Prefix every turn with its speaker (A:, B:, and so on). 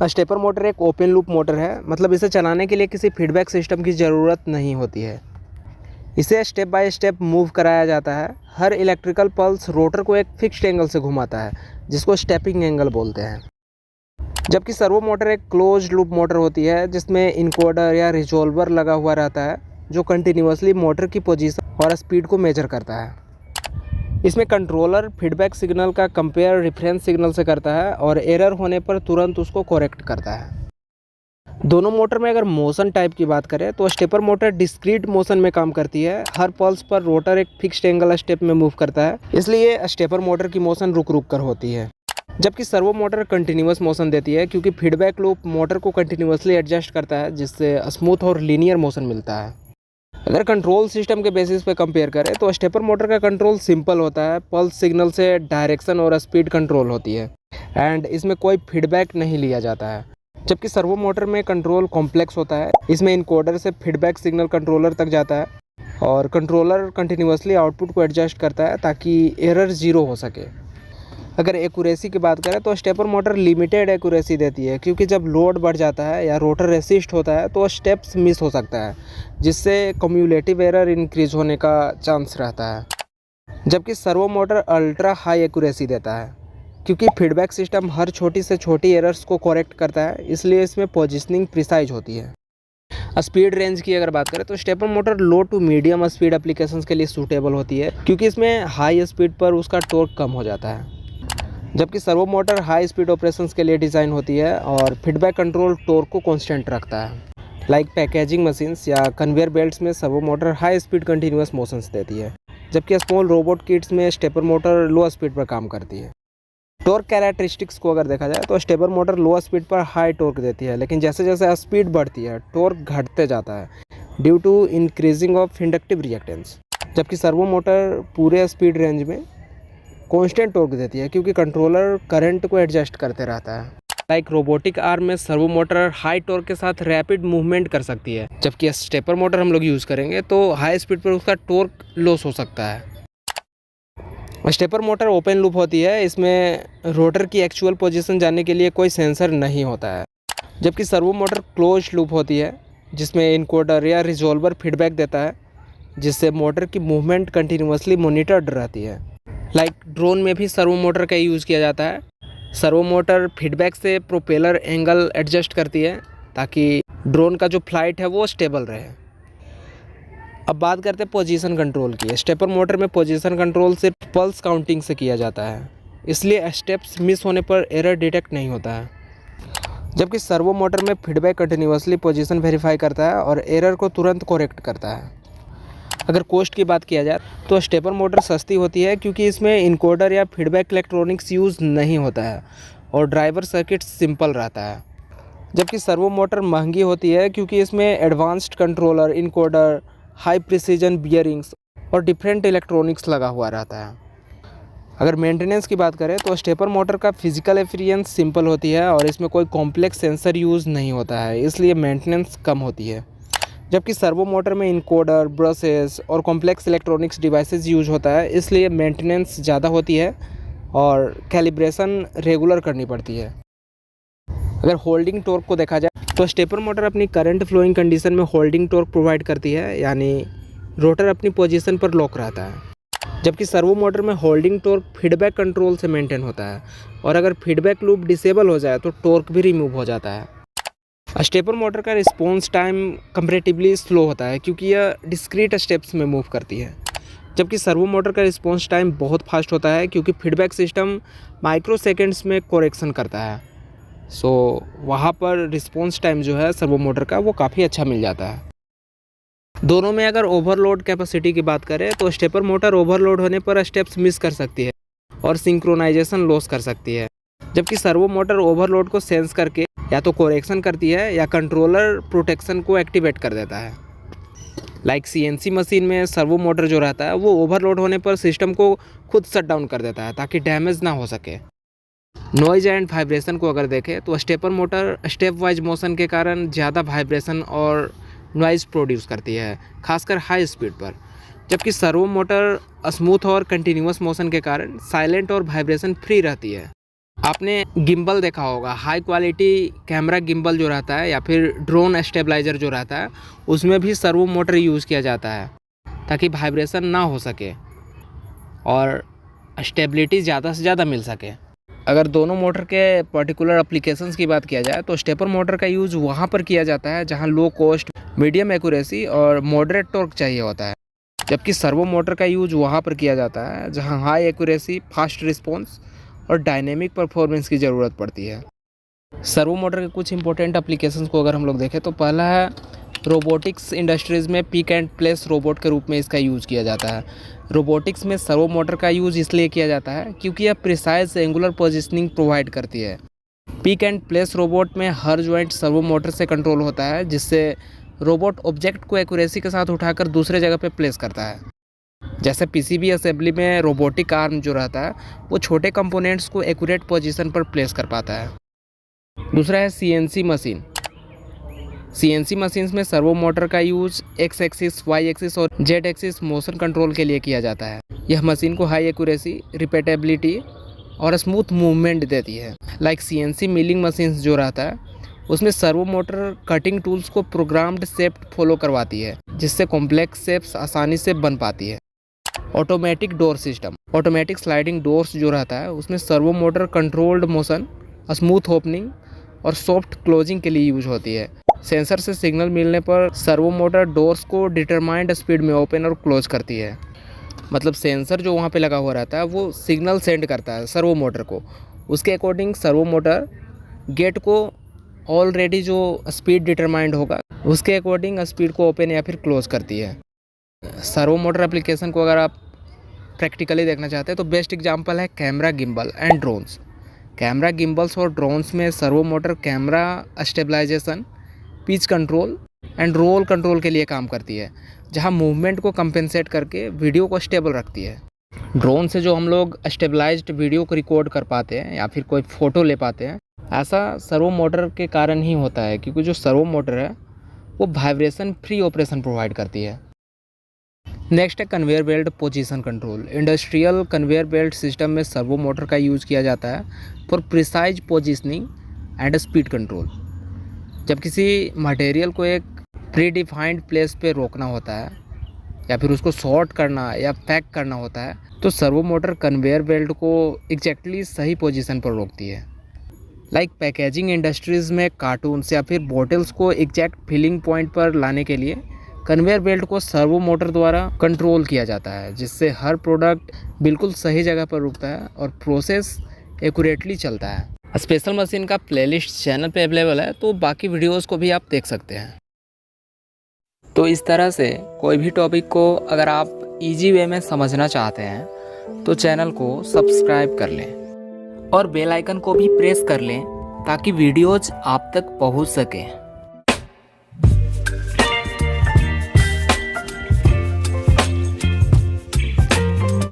A: Stepper motor एक open loop motor है, मतलब इसे चलाने के लिए किसी फीडबैक सिस्टम की ज़रूरत नहीं होती है। इसे स्टेप बाय स्टेप मूव कराया जाता है। हर इलेक्ट्रिकल पल्स रोटर को एक फिक्स्ड एंगल से घुमाता है, जिसको स्टेपिंग एंगल बोलते हैं। जबकि सर्वो मोटर एक क्लोज लूप मोटर होती है, जिसमें इनकोडर या रिजॉल्वर लगा हुआ रहता है, जो कंटिन्यूसली मोटर की पोजीशन और स्पीड को मेजर करता है। इसमें कंट्रोलर फीडबैक सिग्नल का कंपेयर रेफरेंस सिग्नल से करता है और एरर होने पर तुरंत उसको करेक्ट करता है। दोनों मोटर में अगर मोशन टाइप की बात करें तो स्टेपर मोटर डिस्क्रीट मोशन में काम करती है। हर पल्स पर रोटर एक फिक्स्ड एंगल स्टेप में मूव करता है, इसलिए स्टेपर मोटर की मोशन रुक रुक कर होती है। जबकि सर्वो मोटर कंटिन्यूस मोशन देती है, क्योंकि फीडबैक लूप मोटर को कंटिन्यूसली एडजस्ट करता है, जिससे स्मूथ और लीनियर मोशन मिलता है। अगर कंट्रोल सिस्टम के बेसिस पे कंपेयर करें तो स्टेपर मोटर का कंट्रोल सिंपल होता है। पल्स सिग्नल से डायरेक्शन और स्पीड कंट्रोल होती है एंड इसमें कोई फीडबैक नहीं लिया जाता है। जबकि सर्वो मोटर में कंट्रोल कॉम्प्लेक्स होता है। इसमें इनकोडर से फीडबैक सिग्नल कंट्रोलर तक जाता है और कंट्रोलर कंटिन्यूसली आउटपुट को एडजस्ट करता है ताकि एरर ज़ीरो हो सके। अगर एक्यूरेसी की बात करें तो स्टेपर मोटर लिमिटेड एक्यूरेसी देती है, क्योंकि जब लोड बढ़ जाता है या रोटर रेसिस्ट होता है तो स्टेप्स मिस हो सकता है, जिससे कम्युलेटिव एरर इंक्रीज होने का चांस रहता है। जबकि servo motor ultra high accuracy देता है, क्योंकि फीडबैक सिस्टम हर छोटी से छोटी एरर्स को करेक्ट करता है, इसलिए इसमें पोजिशनिंग प्रिसाइज होती है। स्पीड रेंज की अगर बात करें तो stepper motor low to medium speed applications के लिए सूटेबल होती है, क्योंकि इसमें हाई स्पीड पर उसका टॉर्क कम हो जाता है। जबकि servo motor high speed operations के लिए डिज़ाइन होती है और फीडबैक कंट्रोल टॉर्क को कांस्टेंट रखता है। लाइक पैकेजिंग मशीन्स या कन्वेयर बेल्ट्स में servo motor high speed continuous motions देती है, जबकि स्मॉल रोबोट किट्स में स्टेपर मोटर लो स्पीड पर काम करती है। टॉर्क कैरेक्टरिस्टिक्स को अगर देखा जाए तो स्टेपर मोटर लो स्पीड पर हाई टॉर्क देती है, लेकिन जैसे जैसे स्पीड बढ़ती है टॉर्क घटते जाता है due to increasing of inductive reactance. जबकि सर्वो मोटर पूरे स्पीड रेंज में कांस्टेंट टॉर्क देती है, क्योंकि कंट्रोलर करंट को एडजस्ट करते रहता है। लाइक रोबोटिक आर्म में सर्वो मोटर हाई टॉर्क के साथ रैपिड मूवमेंट कर सकती है, जबकि स्टेपर मोटर हम लोग यूज़ करेंगे तो हाई स्पीड पर उसका टॉर्क लॉस हो सकता है। स्टेपर मोटर ओपन लूप होती है, इसमें रोटर की एक्चुअल पोजीशन जानने के लिए कोई सेंसर नहीं होता है। जबकि सर्वो मोटर क्लोज लूप होती है, जिसमें इनकोडर या रिजॉल्वर फीडबैक देता है, जिससे मोटर की मूवमेंट कंटिन्यूसली मॉनिटर्ड रहती है। लाइक ड्रोन में भी सर्वो मोटर का यूज़ किया जाता है। सर्वो मोटर फीडबैक से प्रोपेलर एंगल एडजस्ट करती है ताकि ड्रोन का जो फ्लाइट है वो स्टेबल रहे। अब बात करते हैं पोजीशन कंट्रोल की। स्टेपर मोटर में पोजीशन कंट्रोल सिर्फ पल्स काउंटिंग से किया जाता है, इसलिए स्टेप्स मिस होने पर एरर डिटेक्ट नहीं होता है। जबकि सर्वो मोटर में फीडबैक कंटिन्यूसली पोजीशन वेरीफाई करता है और एरर को तुरंत करेक्ट करता है। अगर कॉस्ट की बात किया जाए तो स्टेपर मोटर सस्ती होती है, क्योंकि इसमें इनकोडर या फीडबैक इलेक्ट्रॉनिक्स यूज़ नहीं होता है और ड्राइवर सर्किट सिंपल रहता है। जबकि सर्वो मोटर महंगी होती है, क्योंकि इसमें advanced controller, encoder, high precision bearings और डिफरेंट इलेक्ट्रॉनिक्स लगा हुआ रहता है। अगर मेंटेनेंस की बात करें तो स्टेपर मोटर का फिजिकल एफिशिएंस सिंपल होती है और इसमें कोई कॉम्प्लेक्स सेंसर यूज़ नहीं होता है, इसलिए मेंटेनेंस कम होती है। जबकि सर्वो मोटर में इनकोडर, ब्रशेस और कॉम्प्लेक्स इलेक्ट्रॉनिक्स डिवाइसेस यूज होता है, इसलिए मेंटेनेंस ज़्यादा होती है और कैलिब्रेशन रेगुलर करनी पड़ती है। अगर होल्डिंग टॉर्क को देखा जाए तो स्टेपर मोटर अपनी करंट फ्लोइंग कंडीशन में होल्डिंग टॉर्क प्रोवाइड करती है, यानी रोटर अपनी पोजीशन पर लॉक रहता है। जबकि सर्वो मोटर में होल्डिंग टॉर्क फीडबैक कंट्रोल से मेंटेन होता है और अगर फीडबैक लूप डिसेबल हो जाए तो टॉर्क भी रिमूव हो जाता है। स्टेपर मोटर का रिस्पॉन्स टाइम कंपैरेटिवली स्लो होता है, क्योंकि यह डिस्क्रीट स्टेप्स में मूव करती है। जबकि सर्वो मोटर का रिस्पॉन्स टाइम बहुत फास्ट होता है, क्योंकि फीडबैक सिस्टम माइक्रो सेकेंड्स में करेक्शन करता है। सो वहाँ पर रिस्पॉन्स टाइम जो है सर्वो मोटर का वो काफ़ी अच्छा मिल जाता है। दोनों में अगर ओवरलोड कैपेसिटी की बात करें तो स्टेपर मोटर ओवरलोड होने पर स्टेप्स मिस कर सकती है और सिंक्रोनाइजेशन लॉस कर सकती है, जबकि सर्वो मोटर ओवरलोड को सेंस करके या तो करेक्शन करती है या कंट्रोलर प्रोटेक्शन को एक्टिवेट कर देता है। लाइक सीएनसी मशीन में सर्वो मोटर जो रहता है वो ओवरलोड होने पर सिस्टम को खुद शट डाउन कर देता है ताकि डैमेज ना हो सके। नॉइज एंड वाइब्रेशन को अगर देखें तो stepper motor step wise motion के कारण ज़्यादा वाइब्रेशन और नॉइज़ प्रोड्यूस करती है, खासकर हाई स्पीड पर। जबकि सर्वो मोटर स्मूथ और कंटिन्यूस मोशन के कारण साइलेंट और वाइब्रेशन फ्री रहती है। आपने गिम्बल देखा होगा, हाई क्वालिटी कैमरा गिम्बल जो रहता है या फिर ड्रोन स्टेबलाइज़र जो रहता है, उसमें भी सर्वो मोटर यूज़ किया जाता है ताकि वाइब्रेशन ना हो सके और स्टेबिलिटी ज़्यादा से ज़्यादा मिल सके। अगर दोनों मोटर के पर्टिकुलर एप्लीकेशंस की बात किया जाए तो स्टेपर मोटर का यूज़ वहाँ पर किया जाता है जहाँ लो कॉस्ट, मीडियम एक्यूरेसी और मॉडरेट टॉर्क चाहिए होता है, जबकि सर्वो मोटर का यूज़ वहाँ पर किया जाता है जहाँ हाई एक्यूरेसी, फास्ट रिस्पॉन्स और डायनेमिक परफॉर्मेंस की ज़रूरत पड़ती है। सर्वो मोटर के कुछ इंपॉर्टेंट एप्लीकेशंस को अगर हम लोग देखें तो पहला है रोबोटिक्स इंडस्ट्रीज़ में पिक एंड प्लेस रोबोट के रूप में इसका यूज़ किया जाता है। रोबोटिक्स में सर्वो मोटर का यूज़ इसलिए किया जाता है क्योंकि यह प्रिसाइज एंगुलर पोजीशनिंग प्रोवाइड करती है। पिक एंड प्लेस रोबोट में हर जॉइंट सर्वो मोटर से कंट्रोल होता है, जिससे रोबोट ऑब्जेक्ट को एक्यूरेसी के साथ उठाकर दूसरे जगह पे प्लेस करता है। जैसे पीसीबी असेंबली में रोबोटिक आर्म जो रहता है वो छोटे कंपोनेंट्स को एक्यूरेट पोजीशन पर प्लेस कर पाता है। दूसरा है सीएनसी मशीन। सीएनसी मशीन्स में सर्वो मोटर का use X axis, Y axis और जेड एक्सिस मोशन कंट्रोल के लिए किया जाता है। यह मशीन को हाई एक्यूरेसी, रिपीटेबिलिटी और स्मूथ मूवमेंट देती है। लाइक सीएनसी मिलिंग मशीन्स जो रहता है उसमें सर्वो मोटर कटिंग टूल्स को प्रोग्राम्ड शेप फॉलो करवाती है, जिससे कॉम्प्लेक्स शेप्स आसानी से बन पाती है। Automatic door system, automatic sliding doors जो रहता है उसमें servo motor controlled motion, smooth opening और सॉफ्ट क्लोजिंग के लिए यूज होती है। सेंसर से सिग्नल मिलने पर सर्वो मोटर डोर्स को डिटरमाइंड स्पीड में ओपन और क्लोज करती है। मतलब सेंसर जो वहाँ पे लगा हुआ रहता है वो सिग्नल सेंड करता है सर्वो मोटर को, उसके अकॉर्डिंग सर्वो मोटर गेट को ऑलरेडी जो स्पीड डिटरमाइंड होगा उसके अकॉर्डिंग स्पीड को ओपन या फिर क्लोज करती है। सर्वो मोटर एप्लीकेशन को अगर आप प्रैक्टिकली देखना चाहते हैं तो बेस्ट एग्जांपल है camera gimbal and drones. Camera gimbals और ड्रोन्स में servo motor camera stabilisation, pitch control and roll control के लिए काम करती है, जहां मूवमेंट को कंपेंसेट करके वीडियो को स्टेबल रखती है। ड्रोन से जो हम लोग स्टेबलाइज्ड वीडियो को रिकॉर्ड कर पाते हैं या फिर कोई फ़ोटो ले पाते हैं, ऐसा सर्वो मोटर के कारण ही होता है, क्योंकि जो सर्वो मोटर है वो वाइब्रेशन फ्री ऑपरेशन प्रोवाइड करती है। नेक्स्ट है conveyor belt position control. Industrial conveyor belt system में सर्वो मोटर का यूज़ किया जाता है for precise positioning and speed control. जब किसी मटेरियल को एक प्री डिफाइंड प्लेस पे रोकना होता है या फिर उसको सॉर्ट करना या पैक करना होता है तो सर्वो मोटर कन्वेयर बेल्ट को एग्जैक्टली सही पोजीशन पर रोकती है। लाइक पैकेजिंग इंडस्ट्रीज़ में कार्टून्स या फिर बॉटल्स को एग्जैक्ट फिलिंग पॉइंट पर लाने के लिए कन्वेयर बेल्ट को सर्वो मोटर द्वारा कंट्रोल किया जाता है, जिससे हर प्रोडक्ट बिल्कुल सही जगह पर रुकता है और प्रोसेस एक्यूरेटली चलता है। स्पेशल मशीन का प्लेलिस्ट चैनल पे अवेलेबल है, तो बाकी वीडियोस को भी आप देख सकते हैं। तो इस तरह से कोई भी टॉपिक को अगर आप इजी वे में समझना चाहते हैं तो चैनल को सब्सक्राइब कर लें और बेल आइकन को भी प्रेस कर लें ताकि वीडियोज आप तक पहुंच सकें।